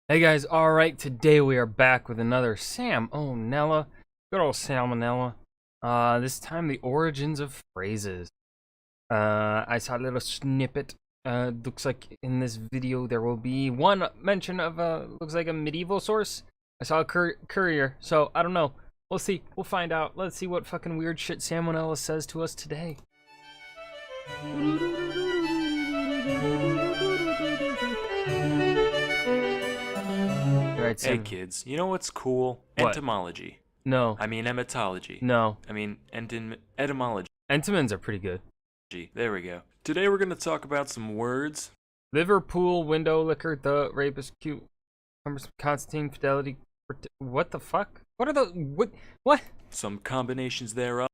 Hey guys, alright, today we are back with another SamONella. Good old SamONella. This time the origins of phrases. I saw a little snippet. Looks like in this video there will be one mention of looks like a medieval source. I saw a courier, so I don't know. We'll see. We'll find out. Let's see what fucking weird shit SamONella says to us today. Alright, Hey Sam. kids, you know what's cool? What? Entomology. No. I mean emetology. No. I mean etymology. Entomans are pretty good. There we go. Today we're gonna talk about some words. Liverpool, window liquor, the rapist, cute, Constantine, fidelity. What the fuck? What are the what? Some combinations thereof.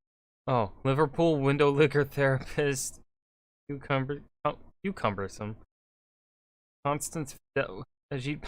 Oh, Liverpool, window liquor, therapist, cucumbersome, Constance, Ajit.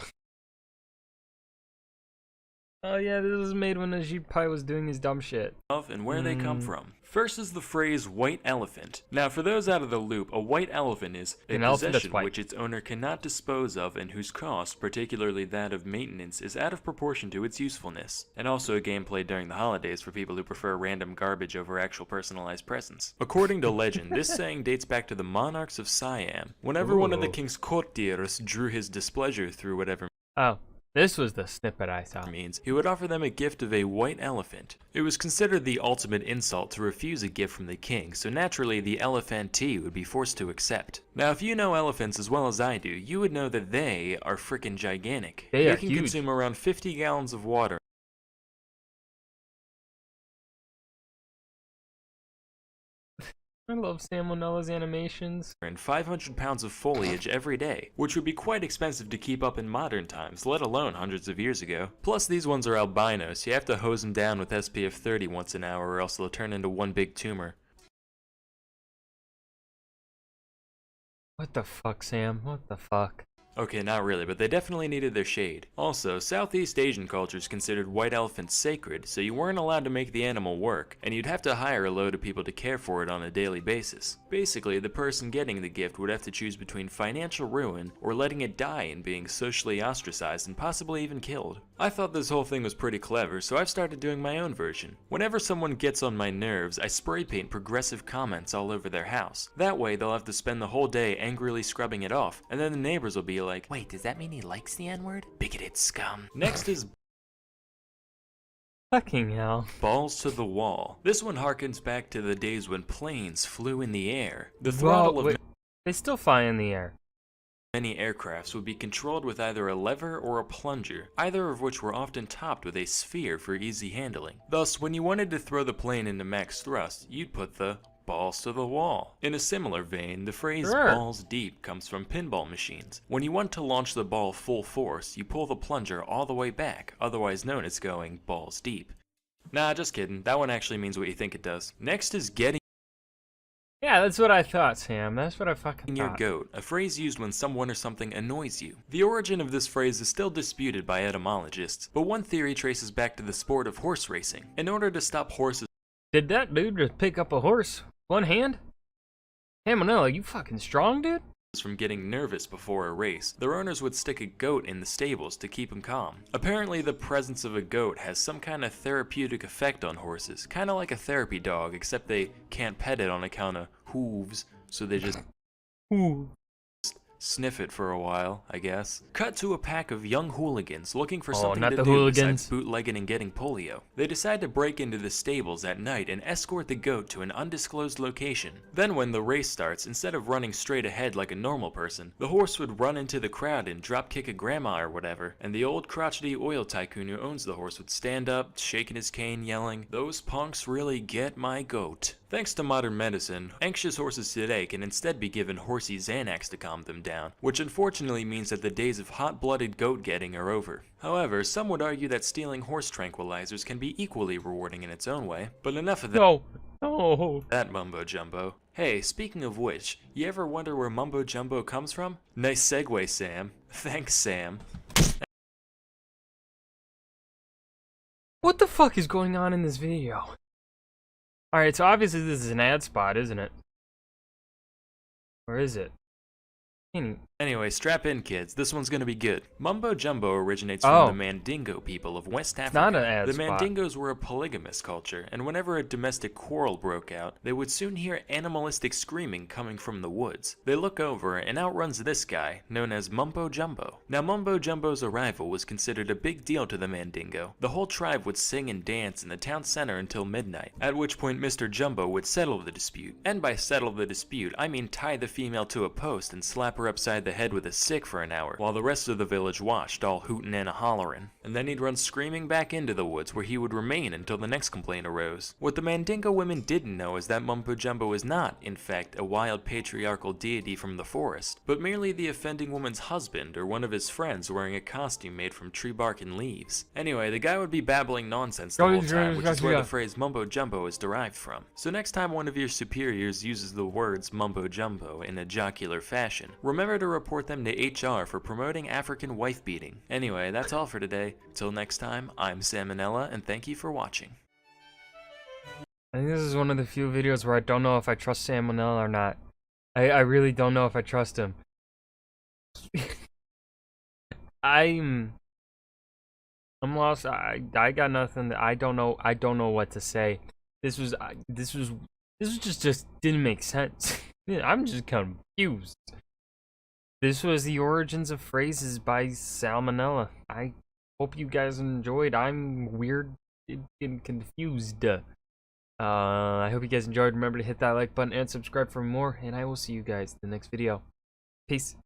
Oh yeah, this was made when Ajit Pai was doing his dumb shit. And where they come from. First is the phrase white elephant. Now for those out of the loop, a white elephant is a possession which its owner cannot dispose of and whose cost, particularly that of maintenance, is out of proportion to its usefulness. And also a game played during the holidays for people who prefer random garbage over actual personalized presents. According to legend, this saying dates back to the monarchs of Siam. Whenever one of the king's courtiers drew his displeasure through whatever This was the snippet I saw. means, he would offer them a gift of a white elephant. It was considered the ultimate insult to refuse a gift from the king, so naturally the elephantee would be forced to accept. Now if you know elephants as well as I do, you would know that they are frickin' gigantic. They can huge. Consume around 50 gallons of water. I love SamONella's animations. And 500 pounds of foliage every day, which would be quite expensive to keep up in modern times, let alone hundreds of years ago. Plus these ones are albino, so you have to hose them down with SPF 30 once an hour or else they'll turn into one big tumor. What the fuck, Sam? What the fuck? Okay, not really, but they definitely needed their shade. Also, Southeast Asian cultures considered white elephants sacred, so you weren't allowed to make the animal work, and you'd have to hire a load of people to care for it on a daily basis. Basically, the person getting the gift would have to choose between financial ruin or letting it die and being socially ostracized and possibly even killed. I thought this whole thing was pretty clever, so I've started doing my own version. Whenever someone gets on my nerves, I spray paint progressive comments all over their house. That way, they'll have to spend the whole day angrily scrubbing it off, and then the neighbors will be like, "Wait, does that mean he likes the N-word? Bigoted scum." Next is Fucking hell. balls to the wall. This one harkens back to the days when planes flew in the air. The Well, throttle of wait, they still fly in the air. many aircrafts would be controlled with either a lever or a plunger, either of which were often topped with a sphere for easy handling. Thus, when you wanted to throw the plane into max thrust, you'd put the balls to the wall. In a similar vein, the phrase balls deep comes from pinball machines. When you want to launch the ball full force, you pull the plunger all the way back, otherwise known as going balls deep. Nah, just kidding. That one actually means what you think it does. Next is getting Yeah, that's what I thought, Sam. That's what I fucking your thought. goat, a phrase used when someone or something annoys you. The origin of this phrase is still disputed by etymologists, but one theory traces back to the sport of horse racing. In order to stop horses Did that dude just pick up a horse? One hand? SamONella, you fucking strong, dude? from getting nervous before a race, their owners would stick a goat in the stables to keep them calm. Apparently the presence of a goat has some kind of therapeutic effect on horses, kinda like a therapy dog, except they can't pet it on account of hooves, so they just sniff it for a while, I guess. Cut to a pack of young hooligans looking for something not to the do hooligans. besides bootlegging and getting polio. They decide to break into the stables at night and escort the goat to an undisclosed location. Then when the race starts, instead of running straight ahead like a normal person, the horse would run into the crowd and dropkick a grandma or whatever, and the old crotchety oil tycoon who owns the horse would stand up, shaking his cane, yelling, "Those punks really get my goat." Thanks to modern medicine, anxious horses today can instead be given horsey Xanax to calm them down, which unfortunately means that the days of hot-blooded goat getting are over. However, some would argue that stealing horse tranquilizers can be equally rewarding in its own way, but enough of that. No. That mumbo jumbo. Hey, speaking of which, you ever wonder where mumbo jumbo comes from? Nice segue, Sam. Thanks, Sam. What the fuck is going on in this video? Alright, so obviously this is an ad spot, isn't it? Or is it? Anyway, strap in, kids. This one's gonna be good. Mumbo Jumbo originates from Oh, the Mandingo people of West it's not an Africa. ad The spot. Mandingos were a polygamous culture, and whenever a domestic quarrel broke out, they would soon hear animalistic screaming coming from the woods. They look over, and out runs this guy, known as Mumbo Jumbo. Now, Mumbo Jumbo's arrival was considered a big deal to the Mandingo. The whole tribe would sing and dance in the town center until midnight, at which point Mr. Jumbo would settle the dispute. And by settle the dispute, I mean tie the female to a post and slap her upside the head with a stick for an hour, while the rest of the village watched, all hootin' and a-hollerin'. And then he'd run screaming back into the woods, where he would remain until the next complaint arose. What the Mandingo women didn't know is that Mumbo Jumbo is not, in fact, a wild patriarchal deity from the forest, but merely the offending woman's husband or one of his friends wearing a costume made from tree bark and leaves. Anyway, the guy would be babbling nonsense the whole time, which is where the phrase Mumbo Jumbo is derived from. So next time one of your superiors uses the words Mumbo Jumbo in a jocular fashion, remember to report them to HR for promoting African wife beating. Anyway, that's all for today. Till next time, I'm SamONella, and thank you for watching. I think this is one of the few videos where I don't know if I trust SamONella or not. I really don't know if I trust him. I'm lost. I got nothing. I don't know what to say. This just didn't make sense. I'm just confused. This was the origins of phrases by SamONella. I hope you guys enjoyed. I'm weird and confused. I hope you guys enjoyed. Remember to hit that like button and subscribe for more, and I will see you guys in the next video. Peace.